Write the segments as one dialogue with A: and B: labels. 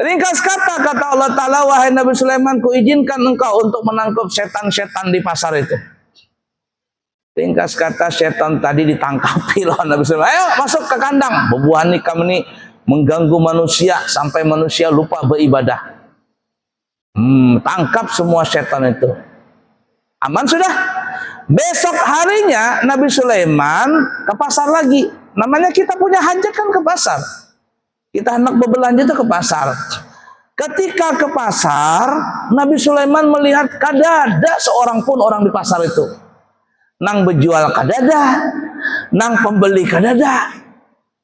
A: Ringkas kata Allah Ta'ala, wahai Nabi Sulaiman, kuizinkan engkau untuk menangkap setan-setan di pasar itu. Ringkas kata, setan tadi ditangkapi loh Nabi Sulaiman. Ayo masuk ke kandang. Bebuani kamu ini mengganggu manusia sampai manusia lupa beribadah. Tangkap semua setan itu. Aman sudah. Besok harinya Nabi Sulaiman ke pasar lagi. Namanya kita punya hajat kan ke pasar. Kita hendak berbelanja itu ke pasar. Ketika ke pasar, Nabi Sulaiman melihat kadada seorang pun orang di pasar itu. Nang berjual kadada, nang pembeli kadada.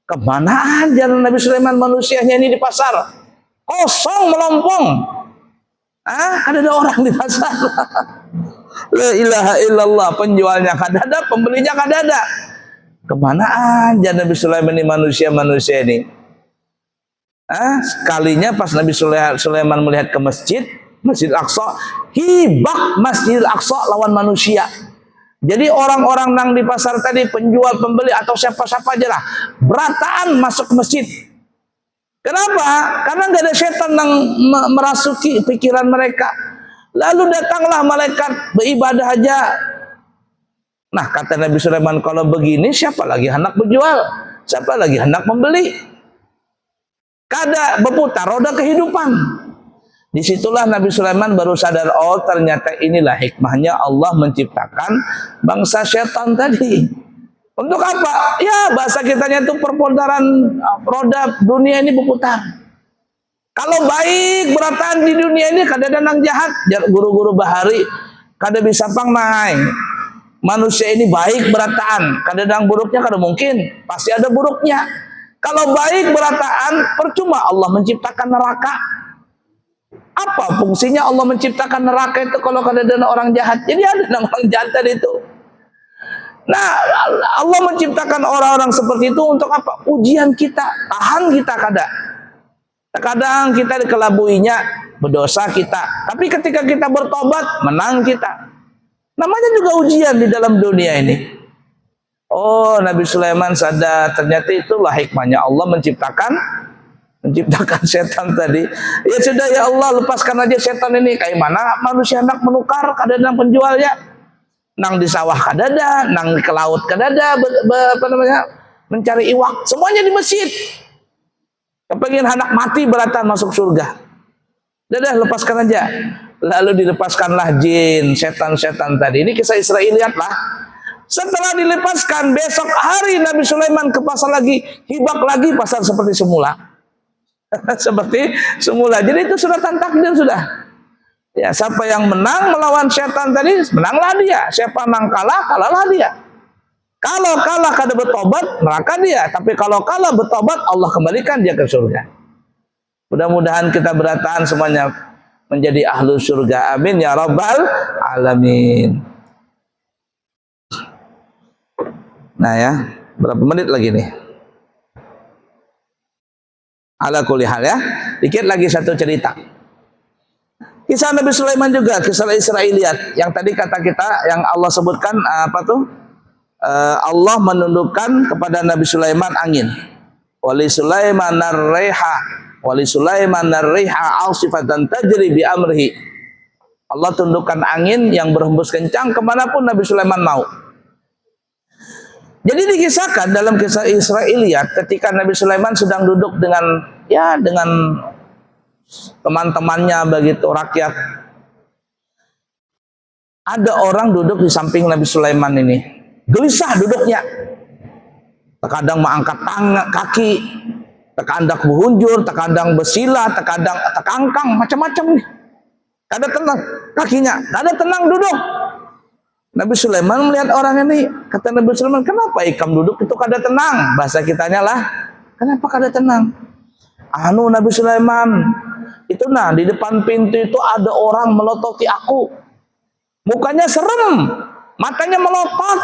A: Kemana aja Nabi Sulaiman manusianya ini di pasar? Kosong melompong. Kadada orang di pasar. La ilaha illallah, penjualnya kadada, pembelinya kadada. Kemana aja Nabi Sulaiman ini manusia-manusia ini? Sekalinya pas Nabi Sulaiman melihat ke Masjid Aqsa, hibak Masjid Aqsa lawan manusia. Jadi orang-orang nang di pasar tadi, penjual, pembeli atau siapa-siapa aja lah, berataan masuk ke masjid. Kenapa? Karena nggak ada setan yang merasuki pikiran mereka. Lalu datanglah malaikat beribadah aja. Nah kata Nabi Sulaiman, kalau begini siapa lagi hendak berjual? Siapa lagi hendak membeli? Kada berputar roda kehidupan. Disitulah Nabi Sulaiman baru sadar, oh ternyata inilah hikmahnya Allah menciptakan bangsa setan tadi. Untuk apa? Ya bahasa kitanya itu perputaran roda dunia ini berputar. Kalau baik berataan di dunia ini kada ada nang jahat, guru-guru bahari kada bisa pang naik. Manusia ini baik berataan, kada ada yang buruknya, kada mungkin, pasti ada buruknya. Kalau baik berataan, percuma Allah menciptakan neraka. Apa fungsinya Allah menciptakan neraka itu kalau kada ada orang jahat? Jadi ada orang jahat tadi itu. Nah, Allah menciptakan orang-orang seperti itu untuk apa? Ujian kita, tahan kita kada. Kadang kita dikelabuinya, berdosa kita. Tapi ketika kita bertobat, menang kita. Namanya juga ujian di dalam dunia ini. Oh, Nabi Sulaiman sadar ternyata itulah hikmahnya Allah menciptakan setan tadi. Ya sudah ya Allah, lepaskan aja setan ini. Kayak mana manusia hendak menukar kadang penjualnya. Nang di sawah kadada, nang ke laut kadada, mencari iwak, semuanya di masjid. Kepengen anak mati beratan masuk surga. Dadah lepaskan aja. Lalu dilepaskanlah jin, setan-setan tadi. Ini kisah Israiliyat lah. Setelah dilepaskan, besok hari Nabi Sulaiman ke pasar lagi, hibak lagi pasar seperti semula. Seperti semula. Jadi itu sudah takdir sudah. Ya, siapa yang menang melawan setan tadi, menanglah dia. Siapa yang kalah, kalahlah dia. Kalau kalah kada bertobat, neraka dia. Tapi kalau kalah bertobat, Allah kembalikan dia ke surga. Mudah-mudahan kita berataan semuanya menjadi ahlu surga. Amin ya rabbal alamin. Nah ya, berapa menit lagi nih? Ala kulli hal ya. Dikit lagi satu cerita. Kisah Nabi Sulaiman juga, kisah Israiliyat. Yang tadi kata kita, yang Allah sebutkan apa tuh? Allah menundukkan kepada Nabi Sulaiman angin. Wali Sulaiman ar-riha, wali Sulaiman ar-riha asifatan tajri bi amrihi. Allah tundukkan angin yang berhembus kencang kemanapun Nabi Sulaiman mau. Jadi dikisahkan dalam kisah Israiliyat ketika Nabi Sulaiman sedang duduk dengan teman-temannya begitu rakyat. Ada orang duduk di samping Nabi Sulaiman ini. Gelisah duduknya. Terkadang mengangkat kaki, terkadang berhunjur, terkadang bersila, terkadang terkangkang, macam-macam nih. Kada tenang kakinya, kada tenang duduk. Nabi Sulaiman melihat orang ini, kata Nabi Sulaiman, kenapa ikam duduk itu kada tenang? Bahasa kitanya lah, kenapa kada tenang? Nabi Sulaiman, itu di depan pintu itu ada orang melototi aku. Mukanya serem, matanya melotot.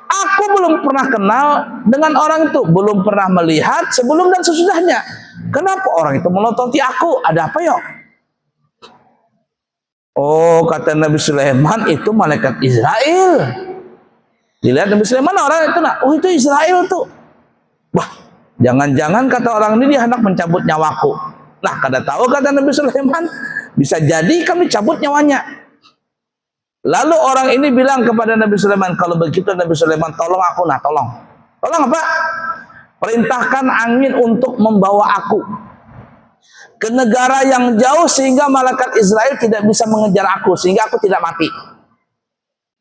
A: Aku belum pernah kenal dengan orang itu, belum pernah melihat sebelum dan sesudahnya. Kenapa orang itu melototi aku? Ada apa yuk? Oh, kata Nabi Sulaiman, itu malaikat Israel. Dilihat Nabi Sulaiman orang itu, oh itu Israel tuh. Wah, jangan-jangan kata orang ini dia hendak mencabut nyawaku. Nah, kada tahu kata Nabi Sulaiman, bisa jadi kami cabut nyawanya. Lalu orang ini bilang kepada Nabi Sulaiman, kalau begitu Nabi Sulaiman, tolong aku, nah tolong. Tolong apa? Perintahkan angin untuk membawa aku ke negara yang jauh sehingga malaikat Israel tidak bisa mengejar aku, sehingga aku tidak mati.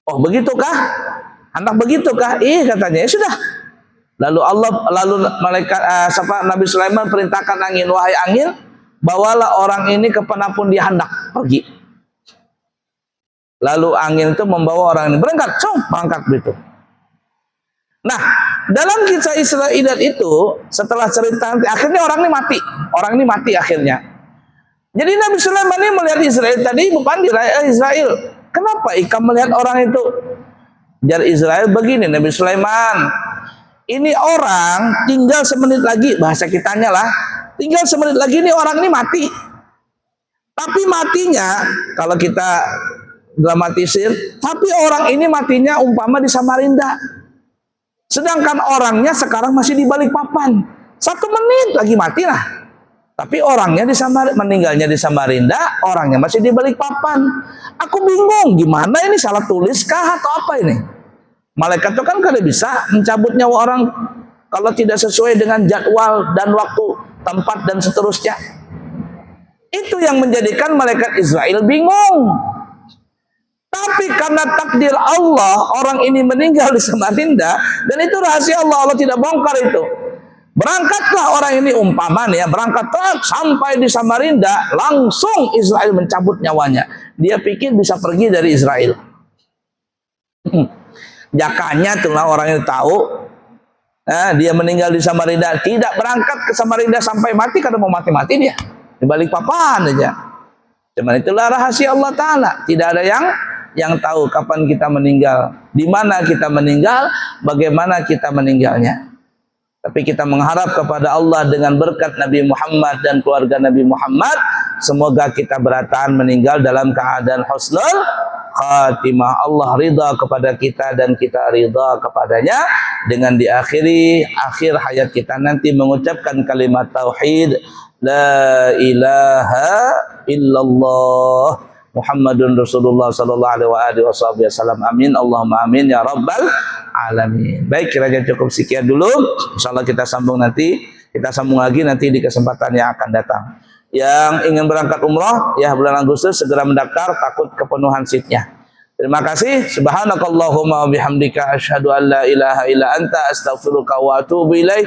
A: Oh, begitukah? Hendak begitukah? Katanya, ya sudah. Lalu malaikat Nabi Sulaiman perintahkan angin, wahai angin, bawalah orang ini kemanapun dia hendak pergi. Lalu angin itu membawa orang ini berangkat, berangkat begitu. Nah, dalam kisah Israiliyat itu, setelah cerita akhirnya orang ini mati akhirnya. Jadi Nabi Sulaiman ini melihat Israel tadi, bukan Israel. Kenapa ikam melihat orang itu? Jar Israel begini, Nabi Sulaiman, ini orang tinggal semenit lagi, bahasa kitanya lah, tinggal semenit lagi ini orang ini mati. Tapi matinya, kalau kita dramatisir, tapi orang ini matinya umpama di Samarinda. Sedangkan orangnya sekarang masih di Balikpapan. 1 menit lagi mati lah. Tapi orangnya meninggalnya di Samarinda, orangnya masih di Balikpapan. Aku bingung, gimana ini, salah tulis kah atau apa ini? Malaikat itu kan kada bisa mencabut nyawa orang kalau tidak sesuai dengan jadwal dan waktu, tempat dan seterusnya. Itu yang menjadikan malaikat Israel bingung. Tapi karena takdir Allah, orang ini meninggal di Samarinda, dan itu rahasia Allah, Allah tidak bongkar itu. Berangkatlah orang ini, umpama nih ya, berangkat sampai di Samarinda, langsung Israel mencabut nyawanya. Dia pikir bisa pergi dari Israel. Jakanya itulah orang yang tahu, dia meninggal di Samarinda, tidak berangkat ke Samarinda sampai mati, karena mau mati-mati dia di Balikpapan aja. Cuman itulah rahasia Allah Ta'ala. Tidak ada yang tahu kapan kita meninggal, di mana kita meninggal, bagaimana kita meninggalnya. Tapi kita mengharap kepada Allah dengan berkat Nabi Muhammad dan keluarga Nabi Muhammad, semoga kita bertahan meninggal dalam keadaan husnul khatimah. Allah ridha kepada kita dan kita ridha kepadanya, dengan diakhiri akhir hayat kita nanti mengucapkan kalimat tauhid, la ilaha illallah Muhammadun Rasulullah sallallahu alaihi wasallam. Amin. Allahumma amin ya rabbal alamin. Baik, kira-kira cukup sekian dulu. Insyaallah kita sambung lagi nanti di kesempatan yang akan datang. Yang ingin berangkat umrah ya bulan Agustus segera mendaftar, takut kepenuhan seatnya. Terima kasih. Subhanakallahumma wa bihamdika asyhadu an la ilaha illa anta astaghfiruka wa atubu ilaik.